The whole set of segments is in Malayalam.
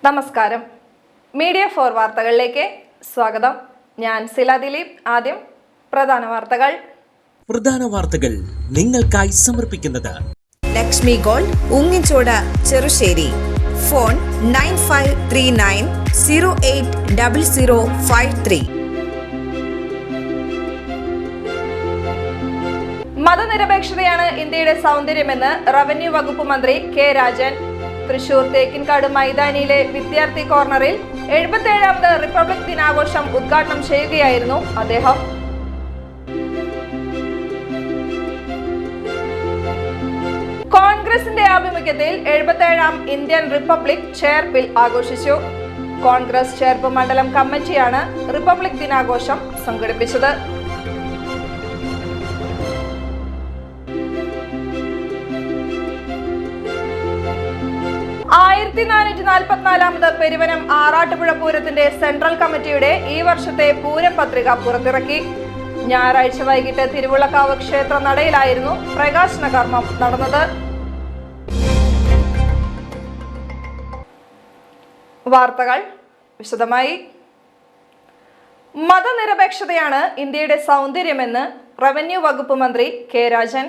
നമസ്കാരം. മീഡിയ ഫോർ വാർത്തകളിലേക്ക് സ്വാഗതം. ഞാൻ സില ദിലീപ്. ആദ്യം പ്രധാന വാർത്തകൾ നിങ്ങൾക്കായി സമർപ്പിക്കുന്നത് ലക്ഷ്മി ഗോൾഡ്, ഉങ്ങിച്ചോട്, ചെറുശ്ശേരി. ഫോൺ 9539080053. മതനിരപേക്ഷതയാണ് ഇന്ത്യയുടെ സൗന്ദര്യമെന്ന് റവന്യൂ വകുപ്പ് മന്ത്രി കെ രാജൻ. തൃശൂർ തേക്കിൻകാട് മൈതാനിയിലെ വിദ്യാർത്ഥി കോർണറിൽ 77ാമത് റിപ്പബ്ലിക് ദിനാഘോഷം ഉദ്ഘാടനം ചെയ്യുകയായിരുന്നു അദ്ദേഹം. കോൺഗ്രസിന്റെ ആഭിമുഖ്യത്തിൽ 77ാം ഇന്ത്യൻ റിപ്പബ്ലിക് ചേർപ്പിൽ ആഘോഷിച്ചു. കോൺഗ്രസ് ചേർപ്പ് മണ്ഡലം കമ്മിറ്റിയാണ് റിപ്പബ്ലിക് ദിനാഘോഷം സംഘടിപ്പിച്ചത്. 1444ാമത് പെരുവനം ആറാട്ടുപുഴ പൂരത്തിന്റെ സെൻട്രൽ കമ്മിറ്റിയുടെ ഈ വർഷത്തെ പൂരം പത്രിക പുറത്തിറക്കി. ഞായറാഴ്ച വൈകിട്ട് തിരുവുള്ളക്കാവ് ക്ഷേത്ര നടയിലായിരുന്നു പ്രകാശന കർമ്മം നടന്നത്. വാർത്തകൾ വിശദമായി. മതനിരപേക്ഷതയാണ് ഇന്ത്യയുടെ സൗന്ദര്യമെന്ന് റവന്യൂ വകുപ്പ് മന്ത്രി കെ രാജൻ.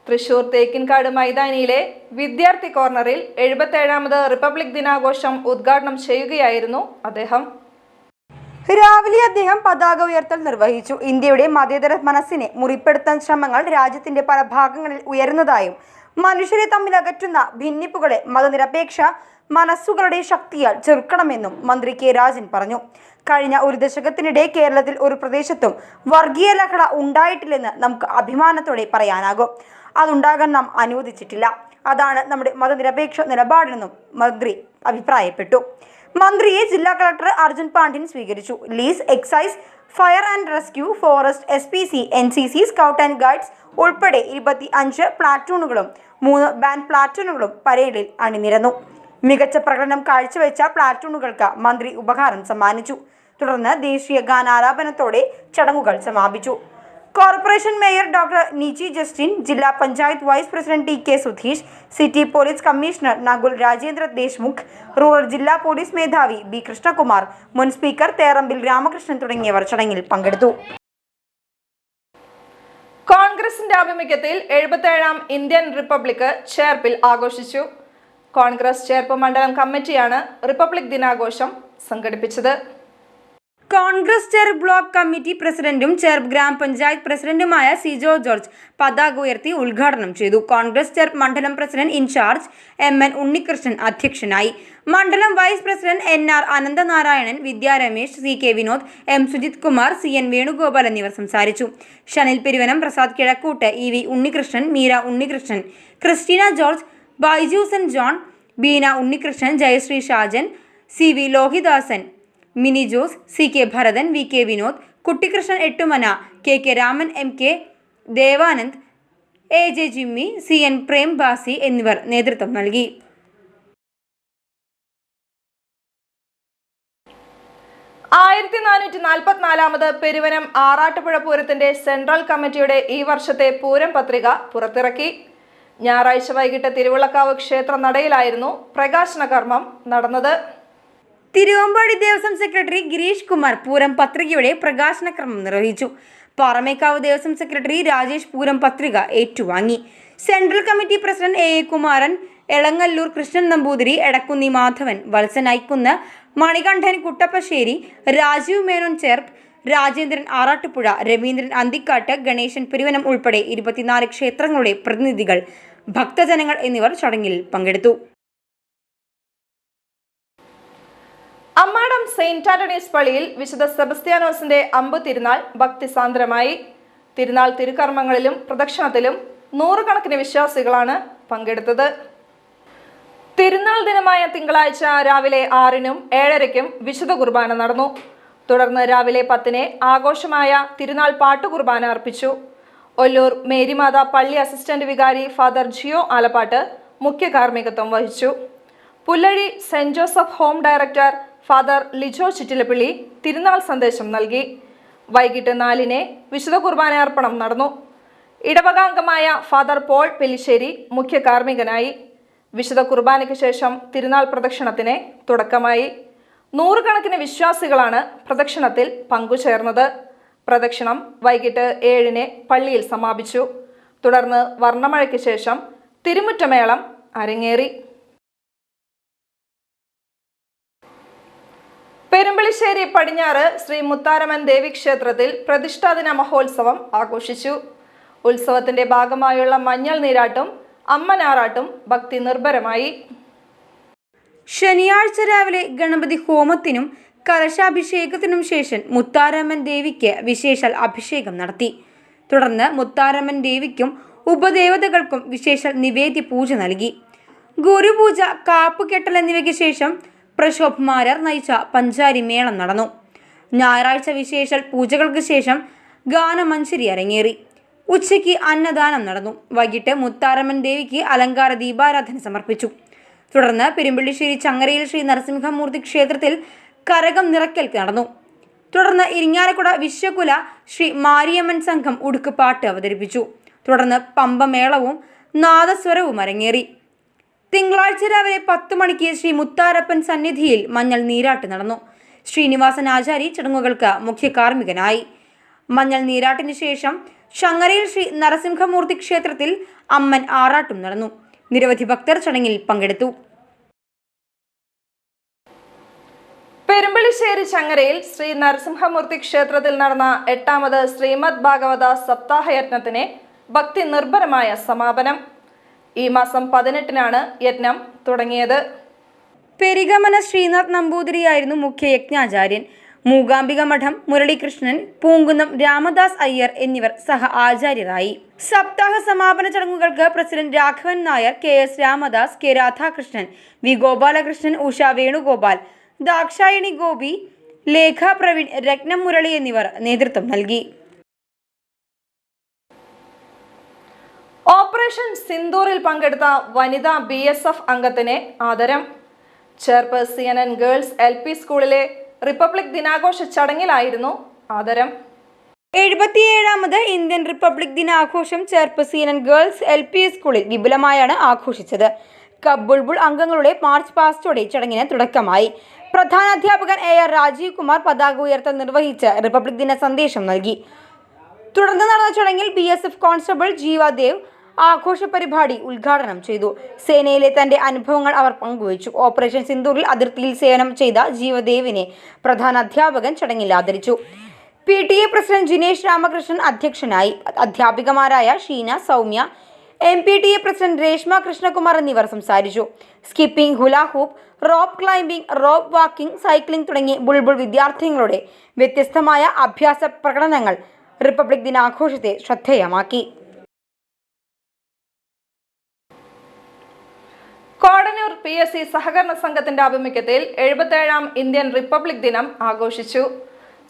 തൃശൂർ തേക്കിൻകാട് മൈതാനിയിലെ വിദ്യാർത്ഥി കോർണറിൽ 77ാമത് റിപ്പബ്ലിക് ദിനാഘോഷം ഉദ്ഘാടനം ചെയ്യുകയായിരുന്നു അദ്ദേഹം. രാവിലെ അദ്ദേഹം പതാക ഉയർത്തൽ നിർവഹിച്ചു. ഇന്ത്യയുടെ മതേതര മനസ്സിനെ മുറിപ്പെടുത്താൻ ശ്രമങ്ങൾ രാജ്യത്തിന്റെ പല ഭാഗങ്ങളിൽ ഉയരുന്നതായും മനുഷ്യരെ തമ്മിൽ അകറ്റുന്ന ഭിന്നിപ്പുകളെ മതനിരപേക്ഷ മനസ്സുകളുടെ ശക്തിയാൽ ചെറുക്കണമെന്നും മന്ത്രി കെ രാജൻ പറഞ്ഞു. കഴിഞ്ഞ ഒരു ദശകത്തിനിടെ കേരളത്തിൽ ഒരു പ്രദേശത്തും വർഗീയ ലഹള ഉണ്ടായിട്ടില്ലെന്ന് നമുക്ക് അഭിമാനത്തോടെ പറയാനാകും. അതുണ്ടാകാൻ നാം അനുവദിച്ചിട്ടില്ല. അതാണ് നമ്മുടെ മതനിരപേക്ഷ നിലപാടെന്നും മന്ത്രി അഭിപ്രായപ്പെട്ടു. മന്ത്രിയെ ജില്ലാ കളക്ടർ അർജുൻ പാണ്ഡ്യൻ സ്വീകരിച്ചു. Lease, excise, fire and rescue, forest, SPC, NCC, scout and guides ഉൾപ്പെടെ 25 പ്ലാറ്റൂണുകളും 3 ബാൻഡ് പ്ലാറ്റൂണുകളും പരേഡിൽ അണിനിരന്നു. മികച്ച പ്രകടനം കാഴ്ചവെച്ച പ്ലാറ്റൂണുകൾക്ക് മന്ത്രി ഉപഹാരം സമ്മാനിച്ചു. തുടർന്ന് ദേശീയ ഗാനാലാപനത്തോടെ ചടങ്ങുകൾ സമാപിച്ചു. Corporation mayor doctor Niji Justin, ജില്ലാ panchayat vice president TK Sudheesh, city police commissioner Nakul Rajendra Deshmukh, rural ജില്ലാ പോലീസ് മേധാവി B കൃഷ്ണകുമാർ, മുൻ സ്പീക്കർ തേറമ്പിൽ രാമകൃഷ്ണൻ തുടങ്ങിയവർ ചടങ്ങിൽ പങ്കെടുത്തു. കോൺഗ്രസിന്റെ ആഭിമുഖ്യത്തിൽ 77ാം ഇന്ത്യൻ റിപ്പബ്ലിക് ചേർപ്പിൽ ആഘോഷിച്ചു. കോൺഗ്രസ് ചേർപ്പ് മണ്ഡലം കമ്മിറ്റിയാണ് റിപ്പബ്ലിക് ദിനാഘോഷം സംഘടിപ്പിച്ചത്. കോൺഗ്രസ് ചേർപ്പ് ബ്ലോക്ക് കമ്മിറ്റി പ്രസിഡന്റും ചേർപ്പ് ഗ്രാമപഞ്ചായത്ത് പ്രസിഡന്റുമായ സിജോ ജോർജ് പതാക ഉയർത്തി ഉദ്ഘാടനം ചെയ്തു. കോൺഗ്രസ് ചേർപ്പ് മണ്ഡലം പ്രസിഡന്റ് ഇൻചാർജ് MN ഉണ്ണികൃഷ്ണൻ അധ്യക്ഷനായി. മണ്ഡലം vice president NR Ananthanarayanan, Vidya Ramesh, CK Vinod, M Sujith Kumar, CN Venugopal എന്നിവർ സംസാരിച്ചു. Shanil Peruvanam, Prasad Kizhakkoot, EV Unnikrishnan, Meera Unnikrishnan, Christina George, Baijusan John, Beena Unnikrishnan, Jayasree Shajan, CV Lohidasan, Mini Jose, CK Bharathan, VK Vinod, Kuttikrishnan Ettumana, KK Raman, MK Devanand, AJ Jimmy, CN Prem Basi എന്നിവർ നേതൃത്വം നൽകി. 1444ാമത് പെരുവനം ആറാട്ടുപുഴ പൂരത്തിന്റെ സെൻട്രൽ കമ്മിറ്റിയുടെ ഈ വർഷത്തെ പൂരം പത്രിക പുറത്തിറക്കി. ഞായറാഴ്ച വൈകിട്ട് തിരുവുള്ളക്കാവ് ക്ഷേത്ര നടയിലായിരുന്നു പ്രകാശന കർമ്മം നടന്നത്. തിരുവമ്പാടി ദേവസ്വം സെക്രട്ടറി ഗിരീഷ് കുമാർ പൂരം പത്രികയുടെ പ്രകാശന ക്രമം നിർവഹിച്ചു. പാറമേക്കാവ് ദേവസ്വം സെക്രട്ടറി രാജേഷ് പൂരം പത്രിക ഏറ്റുവാങ്ങി. Central committee president AA Kumaran, Elangallur Krishnan Namboothiri, Edakkunni Madhavan, Valsan Aikkunnu, Manikandan Kuttappassery, Rajeev Menon Cherpu, Rajendran Arattupuzha, Raveendran Anthikkad, Ganesan Peruvanam ഉൾപ്പെടെ 24 ക്ഷേത്രങ്ങളുടെ പ്രതിനിധികൾ, ഭക്തജനങ്ങൾ എന്നിവർ ചടങ്ങിൽ പങ്കെടുത്തു. അമ്മാടം സെയിന്റ് ആന്റണീസ് പള്ളിയിൽ വിശുദ്ധ സെബസ്ത്യാനോസിന്റെ അമ്പ് തിരുനാൾ ഭക്തിസാന്ദ്രമായി. തിരുനാൾ തിരുക്കർമ്മങ്ങളിലും പ്രദക്ഷിണത്തിലും 100 കണക്കിന് വിശ്വാസികളാണ് പങ്കെടുത്തത്. തിരുനാൾ ദിനമായ തിങ്കളാഴ്ച രാവിലെ 6-നും 7:30-ക്കും വിശുദ്ധ കുർബാന നടന്നു. തുടർന്ന് രാവിലെ 10-ന് ആഘോഷമായ തിരുനാൾ പാട്ടുകുർബാന അർപ്പിച്ചു. ഒല്ലൂർ മേരിമാത പള്ളി അസിസ്റ്റന്റ് വികാരി ഫാദർ ജിയോ ആലപ്പാട്ട് മുഖ്യ കാർമ്മികത്വം വഹിച്ചു. Pullazhi Saint Joseph Home director Father Lijo Chittilappilly തിരുനാൾ സന്ദേശം നൽകി. വൈകിട്ട് 4-ന് വിശുദ്ധ കുർബാന അർപ്പണം നടന്നു. ഇടവകാംഗമായ ഫാദർ പോൾ പെലിശ്ശേരി മുഖ്യ കാർമ്മികനായി. വിശുദ്ധ കുർബാനയ്ക്ക് ശേഷം തിരുനാൾ പ്രദക്ഷിണത്തിന് തുടക്കമായി. നൂറുകണക്കിന് വിശ്വാസികളാണ് പ്രദക്ഷിണത്തിൽ പങ്കുചേർന്നത്. പ്രദക്ഷിണം വൈകിട്ട് 7-ന് പള്ളിയിൽ സമാപിച്ചു. തുടർന്ന് വർണ്ണമഴയ്ക്ക് ശേഷം തിരുമുറ്റമേളം അരങ്ങേറി. പെരുമ്പളിശ്ശേരി പടിഞ്ഞാറ് ശ്രീ മുത്താരമ്മൻ ദേവീക്ഷേത്രത്തിൽ പ്രതിഷ്ഠാദിന മഹോത്സവം ആഘോഷിച്ചു. ഉത്സവത്തിന്റെ ഭാഗമായുള്ള മഞ്ഞൾ നീരാട്ടും അമ്മനാറാട്ടും ഭക്തി നിർഭരമായി. ശനിയാഴ്ച രാവിലെ ഗണപതി ഹോമത്തിനും കലശാഭിഷേകത്തിനും ശേഷം മുത്താരമ്മൻ ദേവിക്ക് വിശേഷാൽ അഭിഷേകം നടത്തി. തുടർന്ന് മുത്താരമ്മൻ ദേവിക്കും ഉപദേവതകൾക്കും വിശേഷാൽ നിവേദ്യ പൂജ നൽകി. ഗുരുപൂജ, കാപ്പുകെട്ടൽ എന്നിവയ്ക്ക് ശേഷം പ്രശോഭ്മാരർ നയിച്ച പഞ്ചാരി മേളം നടന്നു. ഞായറാഴ്ച വിശേഷാൽ പൂജകൾക്ക് ശേഷം ഗാനമഞ്ജരി അരങ്ങേറി. ഉച്ചയ്ക്ക് അന്നദാനം നടന്നു. വൈകിട്ട് മുത്താരമ്മൻ ദേവിക്ക് അലങ്കാര ദീപാരാധന സമർപ്പിച്ചു. തുടർന്ന് പെരുമ്പള്ളിശ്ശേരി ചങ്ങരയിൽ ശ്രീ നരസിംഹമൂർത്തി ക്ഷേത്രത്തിൽ കരകം നിറയ്ക്കൽ നടന്നു. തുടർന്ന് ഇരിങ്ങാലക്കുട വിശ്വകുല ശ്രീ മാരിയമ്മൻ സംഘം ഉടുക്കുപാട്ട് അവതരിപ്പിച്ചു. തുടർന്ന് പമ്പമേളവും നാദസ്വരവും അരങ്ങേറി. തിങ്കളാഴ്ച രാവിലെ 10 മണിക്ക് ശ്രീ മുത്താരപ്പൻ സന്നിധിയിൽ മഞ്ഞൾ നീരാട്ട് നടന്നു. ശ്രീനിവാസൻ ആചാരി ചടങ്ങുകൾക്ക് മുഖ്യ കാർമ്മികനായി. മഞ്ഞൾ നീരാട്ടിന് ശേഷം ചങ്ങരയിൽ ശ്രീ നരസിംഹമൂർത്തി ക്ഷേത്രത്തിൽ അമ്മൻ ആറാട്ടും നടന്നു. നിരവധി ഭക്തർ ചടങ്ങിൽ പങ്കെടുത്തു. പെരുമ്പളിശ്ശേരി ചങ്ങരയിൽ ശ്രീ നരസിംഹമൂർത്തി ക്ഷേത്രത്തിൽ നടന്ന 8ാമത് ശ്രീമദ് ഭാഗവത സപ്താഹയജ്ഞത്തിന് ഭക്തി നിർഭരമായ സമാപനം. ഈ മാസം 18-നാണ് യജ്ഞം തുടങ്ങിയത്. പെരിഗമന ശ്രീനാഥ് നമ്പൂതിരിയായിരുന്നു മുഖ്യ യജ്ഞാചാര്യൻ. മൂകാംബിക മഠം മുരളീകൃഷ്ണൻ, പൂങ്കുന്നം രാമദാസ് അയ്യർ എന്നിവർ സഹ ആചാര്യരായി. സപ്താഹ സമാപന ചടങ്ങുകൾക്ക് president Raghavan Nair, KS Ramadas, K Radhakrishnan, V Gopalakrishnan, Usha Venugopal, Dakshayani Gopi, Lekha Praveen, Ratnam Murali എന്നിവർ നേതൃത്വം നൽകി. ഓപ്പറേഷൻ സിന്ദൂറിൽ പങ്കെടുത്ത വനിതാ BSF അംഗത്തിന് ആദരം. ചെയർപേഴ്സൺ ഗേൾസ് LP സ്കൂളിലെ റിപ്പബ്ലിക് ദിനാഘോഷ ചടങ്ങിലായിരുന്നു ആദരം. 77ാമത് ഇന്ത്യൻ റിപ്പബ്ലിക് ദിനാഘോഷം ചെയർപേഴ്സൺ ഗേൾസ് LP സ്കൂളിൽ വിപുലമായാണ് ആഘോഷിച്ചത്. കബുൾബുൾ അംഗങ്ങളുടെ മാർച്ച് പാസ്റ്റോടെ ചടങ്ങിന് തുടക്കമായി. പ്രധാനാധ്യാപകൻ AR രാജീവ് കുമാർ പതാക ഉയർത്തൽ നിർവഹിച്ച് റിപ്പബ്ലിക് ദിന സന്ദേശം നൽകി. തുടർന്ന് നടന്ന ചടങ്ങിൽ BSF കോൺസ്റ്റബിൾ ജീവാദേവ് ആഘോഷ പരിപാടി ഉദ്ഘാടനം ചെയ്തു. സേനയിലെ തന്റെ അനുഭവങ്ങൾ അവർ പങ്കുവച്ചു. ഓപ്പറേഷൻ സിന്ദൂറിൽ അതിർത്തിയിൽ സേവനം ചെയ്ത ജീവദേവിനെ പ്രധാന അധ്യാപകൻ ചടങ്ങിൽ ആദരിച്ചു. PTA പ്രസിഡന്റ് ജിനേഷ് രാമകൃഷ്ണൻ അധ്യക്ഷനായി. അധ്യാപികമാരായ ഷീന, സൗമ്യ, MPTA പ്രസിഡന്റ് രേഷ്മ കൃഷ്ണകുമാർ എന്നിവർ സംസാരിച്ചു. Skipping, hula hoop, rope climbing, rope walking, cycling തുടങ്ങി ബുൾബുൾ വിദ്യാർത്ഥികളുടെ വ്യത്യസ്തമായ അഭ്യാസ പ്രകടനങ്ങൾ റിപ്പബ്ലിക് ദിനാഘോഷത്തെ ശ്രദ്ധേയമാക്കി. കോടന്നൂർ PSC സഹകരണ സംഘത്തിന്റെ ആഭിമുഖ്യത്തിൽ 77ാം ഇന്ത്യൻ റിപ്പബ്ലിക് ദിനം ആഘോഷിച്ചു.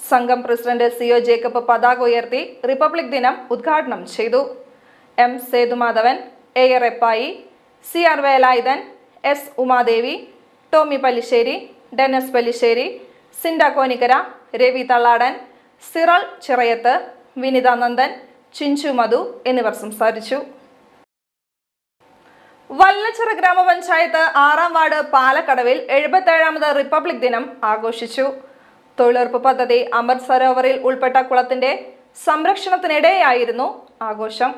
സംഘം പ്രസിഡന്റ് CO ജേക്കബ് പതാക ഉയർത്തി റിപ്പബ്ലിക് ദിനം ഉദ്ഘാടനം ചെയ്തു. M Sethumadhavan, AR എപ്പായി, CR Velayudhan, S Umadevi, Tomy Pallissery, ഡെന്നസ് Pallissery, Sinda Konikkara, Ravi തള്ളാടൻ, സിറൽ Chirayath, Vinitha Nandan, Chinchu മധു എന്നിവർ സംസാരിച്ചു. വല്ലച്ചിറ ഗ്രാമപഞ്ചായത്ത് 6ാം വാർഡ് പാലക്കടവിൽ 77ാമത് റിപ്പബ്ലിക് ദിനം ആഘോഷിച്ചു. തൊഴിലുറപ്പ് പദ്ധതി അമൃത് സരോവറിൽ ഉൾപ്പെട്ട കുളത്തിന്റെ സംരക്ഷണത്തിനിടെയായിരുന്നു ആഘോഷം.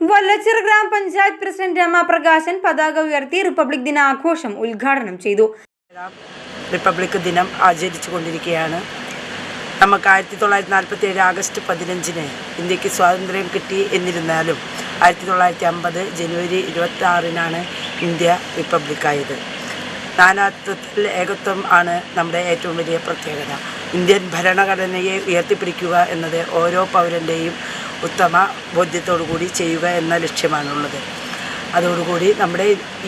വല്ലച്ചിറ ഗ്രാമപഞ്ചായത്ത് പ്രസിഡന്റ് രമാപ്രകാശൻ പതാക ഉയർത്തി റിപ്പബ്ലിക് ദിന ആഘോഷം ഉദ്ഘാടനം ചെയ്തു. റിപ്പബ്ലിക് ദിനം ആചരിച്ചു കൊണ്ടിരിക്കുകയാണ്. നമുക്ക് 1947 ആഗസ്റ്റ് 15-ന് ഇന്ത്യക്ക് സ്വാതന്ത്ര്യം കിട്ടി എന്നിരുന്നാലും 1950 ജനുവരി 26-നാണ് ഇന്ത്യ റിപ്പബ്ലിക്കായത്. നാനാത്വത്തിൽ ഏകത്വം ആണ് നമ്മുടെ ഏറ്റവും വലിയ പ്രത്യേകത. ഇന്ത്യൻ ഭരണഘടനയെ ഉയർത്തിപ്പിടിക്കുക എന്നത് ഓരോ പൗരൻ്റെയും ഉത്തമ ബോധ്യത്തോടു കൂടി ചെയ്യുക എന്ന ലക്ഷ്യമാണുള്ളത്. അതോടുകൂടി നമ്മുടെ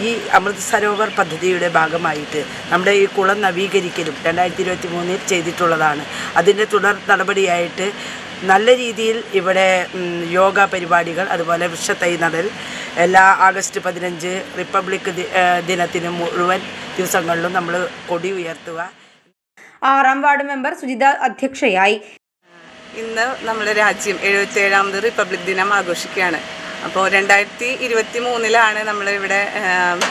ഈ അമൃത് സരോവർ പദ്ധതിയുടെ ഭാഗമായിട്ട് നമ്മുടെ ഈ കുളം നവീകരിക്കലും 2023-ൽ ചെയ്തിട്ടുള്ളതാണ്. അതിൻ്റെ തുടർ നടപടിയായിട്ട് നല്ല രീതിയിൽ ഇവിടെ യോഗ പരിപാടികൾ, അതുപോലെ വൃക്ഷത്തൈ നടൽ, എല്ലാ ആഗസ്റ്റ് 15 റിപ്പബ്ലിക് ദിനത്തിന് മുഴുവൻ ദിവസങ്ങളിലും നമ്മൾ കൊടി ഉയർത്തുക. 6ാം വാർഡ് മെമ്പർ സുജിത അധ്യക്ഷയായി. ഇന്ന് നമ്മുടെ രാജ്യം 77ാമത് റിപ്പബ്ലിക് ദിനം ആഘോഷിക്കുകയാണ്. അപ്പോൾ 2023 നമ്മളിവിടെ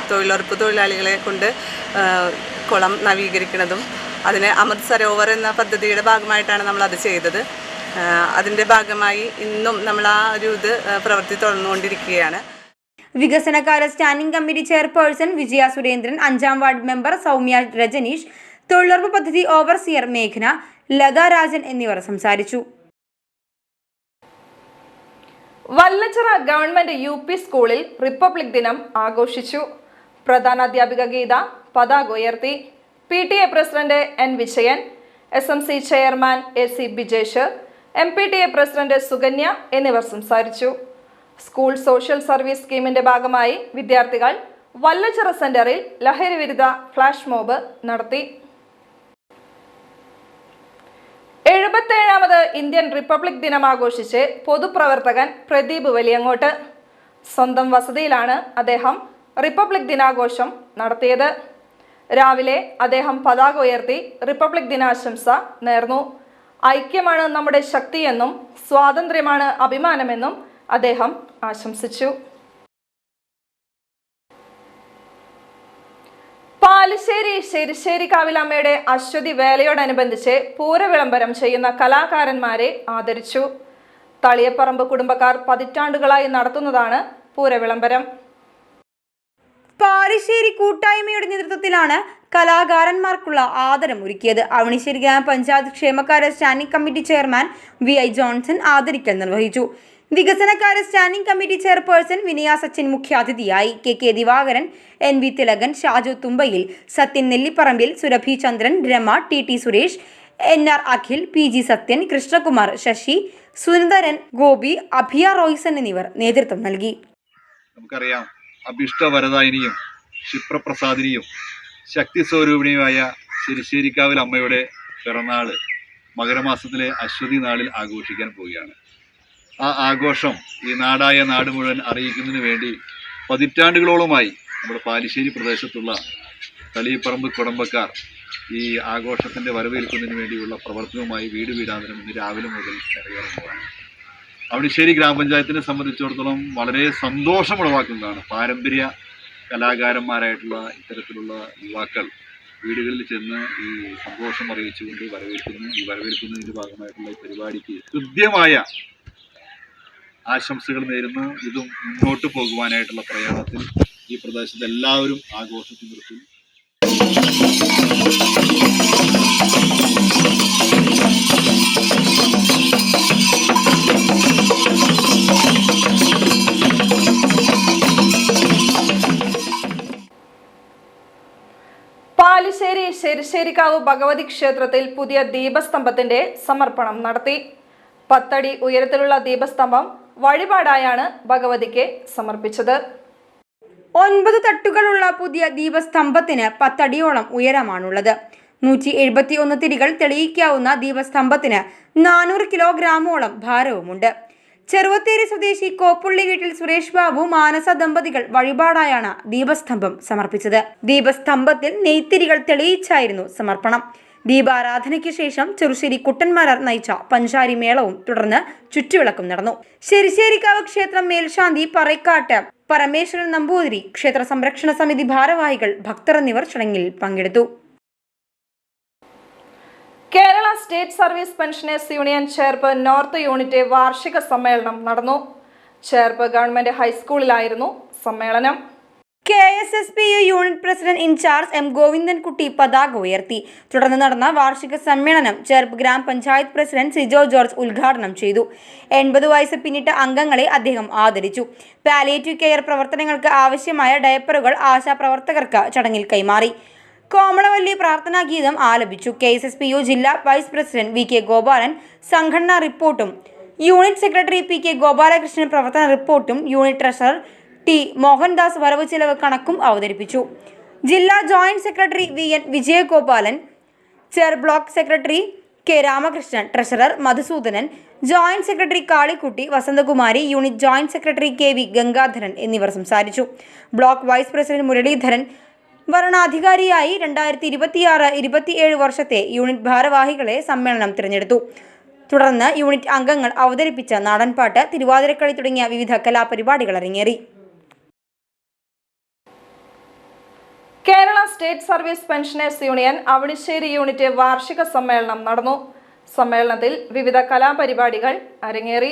തൊഴിലുറപ്പ് തൊഴിലാളികളെ കൊണ്ട് കുളം നവീകരിക്കുന്നതും അതിന് അമൃത് സരോവർ എന്ന പദ്ധതിയുടെ ഭാഗമായിട്ടാണ് നമ്മളത് ചെയ്തത്. അതിൻ്റെ ഭാഗമായി ഇന്നും നമ്മൾ ആ ഒരു പ്രവൃത്തി തുടർന്നുകൊണ്ടിരിക്കുകയാണ്. വികസനകാര്യ സ്റ്റാൻഡിംഗ് കമ്മിറ്റി ചെയർപേഴ്സൺ വിജയ സുരേന്ദ്രൻ, 5ാം വാർഡ് മെമ്പർ സൗമ്യ രജനീഷ്, തൊഴിലുറപ്പ് പദ്ധതി ഓവർസിയർ മേഘന, ലത രാജൻ എന്നിവർ സംസാരിച്ചു. വല്ലച്ചിറ ഗവൺമെന്റ് UP സ്കൂളിൽ റിപ്പബ്ലിക് ദിനം ആഘോഷിച്ചു. പ്രധാനാധ്യാപിക ഗീത പതാക ഉയർത്തി. PTA president N Vijayan, SMC chairman AC Bijesh, MPTA president Sukanya എന്നിവർ സംസാരിച്ചു. സ്കൂൾ സോഷ്യൽ സർവീസ് സ്കീമിന്റെ ഭാഗമായി വിദ്യാർത്ഥികൾ വല്ലച്ചിറ സെന്ററിൽ ലഹരി വിരുദ്ധ ഫ്ലാഷ് മോബ് നടത്തി. 77ാമത് ഇന്ത്യൻ റിപ്പബ്ലിക് ദിനം ആഘോഷിച്ച് പൊതുപ്രവർത്തകൻ പ്രദീപ് വലിയങ്ങോട്ട്. സ്വന്തം വസതിയിലാണ് അദ്ദേഹം റിപ്പബ്ലിക് ദിനാഘോഷം നടത്തിയത്. രാവിലെ അദ്ദേഹം പതാക ഉയർത്തി റിപ്പബ്ലിക് ദിനാശംസ നേർന്നു. ഐക്യമാണ് നമ്മുടെ ശക്തിയെന്നും സ്വാതന്ത്ര്യമാണ് അഭിമാനമെന്നും അദ്ദേഹം ആശംസിച്ചു. പാലശ്ശേരി ശെരിശ്ശേരിക്കാവിലമ്മയുടെ അശ്വതി വേലയോടനുബന്ധിച്ച് പൂരവിളംബരം ചെയ്യുന്ന കലാകാരന്മാരെ ആദരിച്ചു. തളിയപ്പറമ്പ് കുടുംബക്കാർ പതിറ്റാണ്ടുകളായി നടത്തുന്നതാണ് പൂരവിളംബരം. പാലശ്ശേരി കൂട്ടായ്മയുടെ നേതൃത്വത്തിലാണ് കലാകാരന്മാർക്കുള്ള ആദരം ഒരുക്കിയത്. അവണിശ്ശേരി ഗ്രാമപഞ്ചായത്ത് ക്ഷേമകാര്യ standing committee chairman VI Johnson ആദരിക്കൽ നിർവഹിച്ചു. വികസനകാര്യ സ്റ്റാൻഡിംഗ് കമ്മിറ്റി ചെയർപേഴ്സൺ വിനയ സച്ചിൻ മുഖ്യാതിഥിയായി. KK ദിവാകരൻ, NV തിലകൻ, ഷാജു തുമ്പയിൽ, സത്യൻ നെല്ലിപ്പറമ്പിൽ, സുരഭി ചന്ദ്രൻ, Rama, TT Suresh, NR Akhil, PG Sathyan, Krishnakumar, Sasi, സുന്ദരൻ, ഗോപി, അഭിയ റോയ്സൺ എന്നിവർ നേതൃത്വം നൽകി. നമുക്കറിയാം, അഭിഷ്ടവരദായിനിയും ക്ഷിപ്രപ്രസാദിനിയും ശക്തി സ്വരൂപിണിയുമായ ശെരിശ്ശേരിക്കാവിൽ അമ്മയുടെ പിറന്നാള് മകരമാസത്തിലെ അശ്വതി നാളിൽ ആഘോഷിക്കാൻ പോവുകയാണ്. ആ ആഘോഷം ഈ നാടായ നാട് മുഴുവൻ അറിയിക്കുന്നതിന് വേണ്ടി പതിറ്റാണ്ടുകളോളമായി നമ്മുടെ പാലശ്ശേരി പ്രദേശത്തുള്ള തളിയപ്പറമ്പ് കുടുംബക്കാർ ഈ ആഘോഷത്തിൻ്റെ വരവേൽക്കുന്നതിന് വേണ്ടിയുള്ള പ്രവർത്തനവുമായി വീട് വീടാന്തരം ഇന്ന് രാവിലെ മുതൽ ഇറങ്ങിയിറങ്ങുകയാണ്. അവണിശ്ശേരി ഗ്രാമപഞ്ചായത്തിനെ സംബന്ധിച്ചിടത്തോളം വളരെ സന്തോഷമുളവാക്കുന്നതാണ് പാരമ്പര്യ കലാകാരന്മാരായിട്ടുള്ള ഇത്തരത്തിലുള്ള യുവാക്കൾ വീടുകളിൽ ചെന്ന് ഈ സന്തോഷം അറിയിച്ചുകൊണ്ട് വരവേൽക്കുന്നു. ഈ വരവേൽക്കുന്നതിൻ്റെ ഭാഗമായിട്ടുള്ള ഈ പരിപാടിക്ക് ഹൃദ്യമായ ആശംസകൾ നേരുന്നു. ഇതും മുന്നോട്ട് പോകുവാനായിട്ടുള്ള പ്രയാണത്തിൽ ഈ പ്രദേശത്ത് എല്ലാവരും ആഘോഷത്തിൽ നിർത്തും. പാലശ്ശേരി ശെരിശ്ശേരിക്കാവ് ഭഗവതി ക്ഷേത്രത്തിൽ പുതിയ ദീപസ്തംഭത്തിന്റെ സമർപ്പണം നടത്തി. 10 അടി ഉയരത്തിലുള്ള ദീപസ്തംഭം വഴിപാടായാണ് ഭഗവതിക്ക് സമർപ്പിച്ചത്. 9 തട്ടുകളുള്ള പുതിയ ദീപസ്തംഭത്തിന് 10 അടിയോളം ഉയരമാണുള്ളത്. 171 തിരികൾ തെളിയിക്കാവുന്ന ദീപസ്തംഭത്തിന് 400 കിലോഗ്രാമോളം ഭാരവുമുണ്ട്. ചെറുവത്തേരി സ്വദേശി കോപ്പുള്ളി വീട്ടിൽ സുരേഷ് ബാബു, മാനസ ദമ്പതികൾ വഴിപാടായാണ് ദീപസ്തംഭം സമർപ്പിച്ചത്. ദീപസ്തംഭത്തിൽ നെയ്ത്തിരികൾ തെളിയിച്ചായിരുന്നു സമർപ്പണം. ദീപാരാധനയ്ക്ക് ശേഷം ചെറുശ്ശേരി കുട്ടന്മാരാർ നയിച്ച പഞ്ചാരി മേളവും തുടർന്ന് ചുറ്റുവിളക്കും നടന്നു. ശെരിശ്ശേരിക്കാവ് ക്ഷേത്രം മേൽശാന്തി പറയ്ക്കാട്ട് പരമേശ്വരൻ നമ്പൂതിരി, ക്ഷേത്ര സംരക്ഷണ സമിതി ഭാരവാഹികൾ, ഭക്തർ എന്നിവർ ചടങ്ങിൽ പങ്കെടുത്തു. Kerala State Service Pensioners Union Cherpu North unit വാർഷിക സമ്മേളനം നടന്നു. ചേർപ്പ് ഗവൺമെന്റ് ഹൈസ്കൂളിലായിരുന്നു സമ്മേളനം. KSSPU unit president in charge M Govindankutty പതാക ഉയർത്തി. തുടർന്ന് നടന്ന വാർഷിക സമ്മേളനം ചേർപ്പ് ഗ്രാമപഞ്ചായത്ത് പ്രസിഡന്റ് സിജോ ജോർജ് ഉദ്ഘാടനം ചെയ്തു. 80 വയസ്സ് പിന്നിട്ട അംഗങ്ങളെ അദ്ദേഹം ആദരിച്ചു. പാലിയേറ്റീവ് കെയർ പ്രവർത്തനങ്ങൾക്ക് ആവശ്യമായ ഡയപ്പറുകൾ ആശാപ്രവർത്തകർക്ക് ചടങ്ങിൽ കൈമാറി. കോമളവല്ലി പ്രാർത്ഥനാ ഗീതം ആലപിച്ചു. KSSPU ജില്ലാ വൈസ് പ്രസിഡന്റ് VK ഗോപാലൻ സംഘടനാ റിപ്പോർട്ടും, യൂണിറ്റ് സെക്രട്ടറി PK ഗോപാലകൃഷ്ണൻ പ്രവർത്തന റിപ്പോർട്ടും, യൂണിറ്റ് ട്രഷറർ T മോഹൻദാസ് വരവ് ചെലവ് കണക്കും അവതരിപ്പിച്ചു. ജില്ലാ joint secretary VN Vijayagopalan, chair block secretary K Ramakrishnan, treasurer Madhusoodanan, joint secretary Kalikutty, Vasanthakumari, unit joint secretary KV Gangadharan എന്നിവർ സംസാരിച്ചു. ബ്ലോക്ക് വൈസ് പ്രസിഡന്റ് മുരളീധരൻ വരണാധികാരിയായി 2026-27 വർഷത്തെ യൂണിറ്റ് ഭാരവാഹികളെ സമ്മേളനം തിരഞ്ഞെടുത്തു. തുടർന്ന് യൂണിറ്റ് അംഗങ്ങൾ അവതരിപ്പിച്ച നാടൻപാട്ട്, തിരുവാതിരക്കളി തുടങ്ങിയ വിവിധ കലാപരിപാടികൾ അരങ്ങേറി. Kerala State Service Pensioners union Avanissery unit വാർഷിക സമ്മേളനം നടന്നു. സമ്മേളനത്തിൽ വിവിധ കലാപരിപാടികൾ അരങ്ങേറി.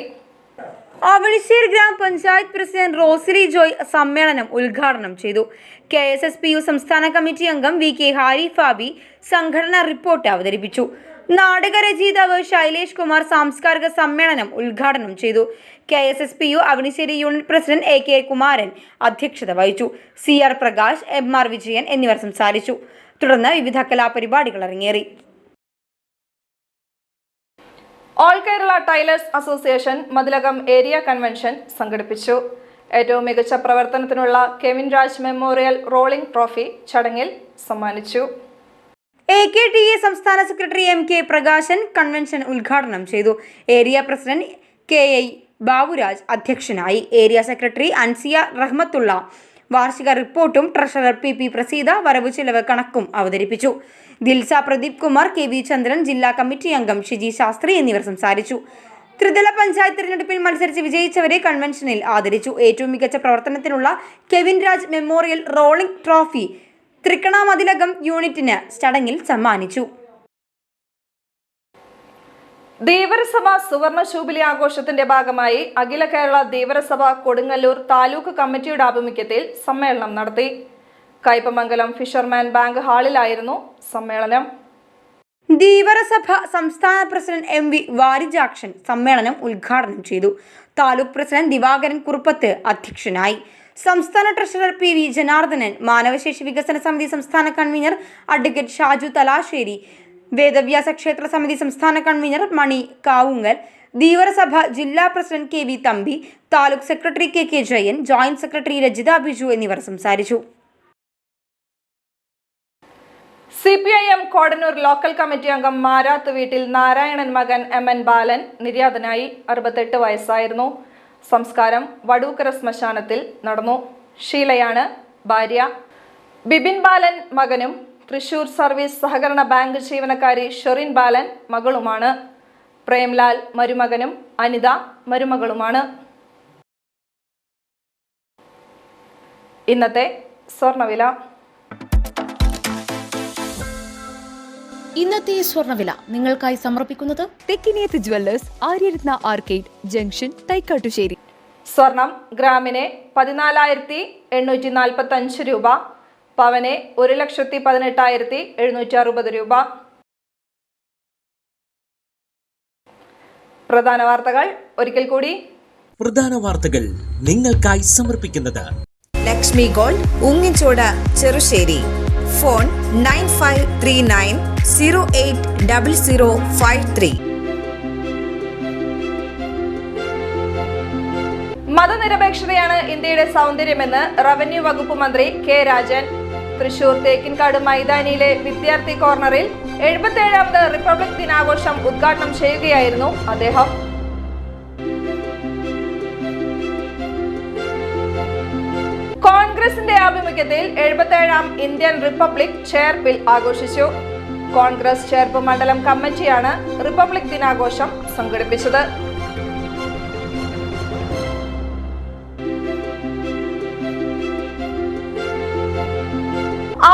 അവണിശ്ശേരി ഗ്രാമപഞ്ചായത്ത് പ്രസിഡന്റ് റോസിലി ജോയ് സമ്മേളനം ഉദ്ഘാടനം ചെയ്തു. KSSPU സംസ്ഥാന കമ്മിറ്റി അംഗം VK ഹാരി ഫാബി സംഘടനാ റിപ്പോർട്ട് അവതരിപ്പിച്ചു. നാടകരചയിതാവ് ശൈലേഷ് കുമാർ സാംസ്കാരിക സമ്മേളനം ഉദ്ഘാടനം ചെയ്തു. KSSPU Avanissery unit president AK Kumaran അധ്യക്ഷത വഹിച്ചു. CR പ്രകാശ്, MR വിജയൻ എന്നിവർ സംസാരിച്ചു. തുടർന്ന് വിവിധ കലാപരിപാടികൾ അരങ്ങേറി. All Kerala tailors association Mathilakam area convention സംഘടിപ്പിച്ചു. ഏറ്റവും മികച്ച പ്രവർത്തനത്തിനുള്ള Kevin Raj memorial rolling trophy ചടങ്ങിൽ സമ്മാനിച്ചു. AKTA സംസ്ഥാന സെക്രട്ടറി MK പ്രകാശൻ കൺവെൻഷൻ ഉദ്ഘാടനം ചെയ്തു. ഏരിയ പ്രസിഡന്റ് KI ബാബുരാജ് അധ്യക്ഷനായി. ഏരിയ സെക്രട്ടറി അൻസിയ റഹ്മത്തുള്ള വാർഷിക റിപ്പോർട്ടും ട്രഷറർ PP പ്രസീദ വരവ് ചെലവ് കണക്കും അവതരിപ്പിച്ചു. ദിൽസ പ്രദീപ് കുമാർ, KV ചന്ദ്രൻ, ജില്ലാ കമ്മിറ്റി അംഗം ഷിജി ശാസ്ത്രി എന്നിവർ സംസാരിച്ചു. ത്രിതല പഞ്ചായത്ത് തിരഞ്ഞെടുപ്പിൽ മത്സരിച്ച് വിജയിച്ചവരെ കൺവെൻഷനിൽ ആദരിച്ചു. ഏറ്റവും മികച്ച പ്രവർത്തനത്തിനുള്ള Kevin Raj memorial rolling trophy Thrikkanamathilakam യൂണിറ്റിന് ചടങ്ങിൽ സമ്മാനിച്ചു. ധീവരസഭ സുവർണ ജൂബിലി ആഘോഷത്തിന്റെ ഭാഗമായി അഖില കേരള ധീവരസഭ കൊടുങ്ങല്ലൂർ താലൂക്ക് കമ്മിറ്റിയുടെ ആഭിമുഖ്യത്തിൽ സമ്മേളനം നടത്തി. കയ്പമംഗലം ഫിഷർമാൻ ബാങ്ക് ഹാളിലായിരുന്നു സമ്മേളനം. ധീവരസഭ സംസ്ഥാന പ്രസിഡന്റ് MV വാരിജാക്ഷൻ സമ്മേളനം ഉദ്ഘാടനം ചെയ്തു. താലൂക്ക് പ്രസിഡന്റ് ദിവാകരൻ കുറുപ്പത്ത് അധ്യക്ഷനായി. സംസ്ഥാന ട്രഷറർ PV ജനാർദ്ദനൻ, മാനവശേഷി വികസന സമിതി സംസ്ഥാന കൺവീനർ അഡ്വക്കേറ്റ് ഷാജു തലാശ്ശേരി, വേദവ്യാസ ക്ഷേത്ര സമിതി സംസ്ഥാന കൺവീനർ മണി കാവുങ്ങൽ, ധീവരസഭ ജില്ലാ president KV Thampi, taluk secretary KK Jayan, joint secretary Rajitha Biju എന്നിവർ സംസാരിച്ചു. CPIM കോടന്നൂർ ലോക്കൽ കമ്മിറ്റി അംഗം മാരാത്ത് വീട്ടിൽ നാരായണൻ മകൻ MN ബാലൻ നിര്യാതനായി. 68 വയസ്സായിരുന്നു. സംസ്കാരം വടൂക്കര ശ്മശാനത്തിൽ നടന്നു. ഷീലയാണ് ഭാര്യ. ബിബിൻ ബാലൻ മകനും തൃശൂർ സർവീസ് സഹകരണ ബാങ്ക് ജീവനക്കാരി ഷെറിൻ ബാലൻ മകളുമാണ്. പ്രേംലാൽ മരുമകനും അനിത മരുമകളുമാണ്. ഇന്നത്തെ സ്വർണ്ണവില. ഇന്നത്തെ സ്വർണ്ണവില നിങ്ങൾക്കായി സമർപ്പിക്കുന്നത് Thekkiniyath Jewellers, Aryaratna Arcade junction, Thaikkattussery. സ്വർണം ഗ്രാമിന് 14,845 രൂപ, പവന് 1,18,760 രൂപ. പ്രധാന വാർത്തകൾ ഒരിക്കൽ കൂടി. പ്രധാന വാർത്തകൾ നിങ്ങൾക്കായി സമർപ്പിക്കുന്നത് ലക്ഷ്മി ഗോൾഡ്, ഉങ്ങിച്ചോട്, ചെറുശ്ശേരി. ഫോൺ 9539080053. മതനിരപേക്ഷതയാണ് ഇന്ത്യയുടെ സൗന്ദര്യമെന്ന് റവന്യൂ വകുപ്പ് മന്ത്രി K രാജൻ. തൃശൂർ തേക്കിൻകാട് മൈതാനിയിലെ വിദ്യാർത്ഥി കോർണറിൽ 77ാമത് റിപ്പബ്ലിക് ദിനാഘോഷം ഉദ്ഘാടനം ചെയ്യുകയായിരുന്നു അദ്ദേഹം. കോൺഗ്രസിന്റെ ആഭിമുഖ്യത്തിൽ 77ാം ഇന്ത്യൻ റിപ്പബ്ലിക് ചെയർപിൽ ആഘോഷിച്ചു. കോൺഗ്രസ് ചെയർപ്പ് മണ്ഡലം കമ്മിറ്റിയാണ് റിപ്പബ്ലിക് ദിനാഘോഷം സംഘടിപ്പിച്ചത്.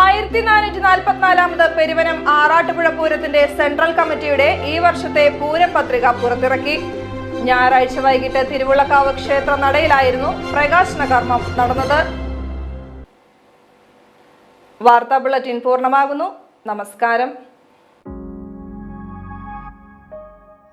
ആയിരത്തി 444ാമത് പെരുവനം ആറാട്ടുപുഴ പൂരത്തിന്റെ സെൻട്രൽ കമ്മിറ്റിയുടെ ഈ വർഷത്തെ പൂരം പത്രിക പുറത്തിറക്കി. ഞായറാഴ്ച വൈകിട്ട് തിരുവുള്ളക്കാവ് ക്ഷേത്ര നടയിലായിരുന്നു പ്രകാശന കർമ്മം നടന്നത്. വാർത്താ ബുള്ളറ്റിൻ പൂർണ്ണമാകുന്നു. നമസ്കാരം.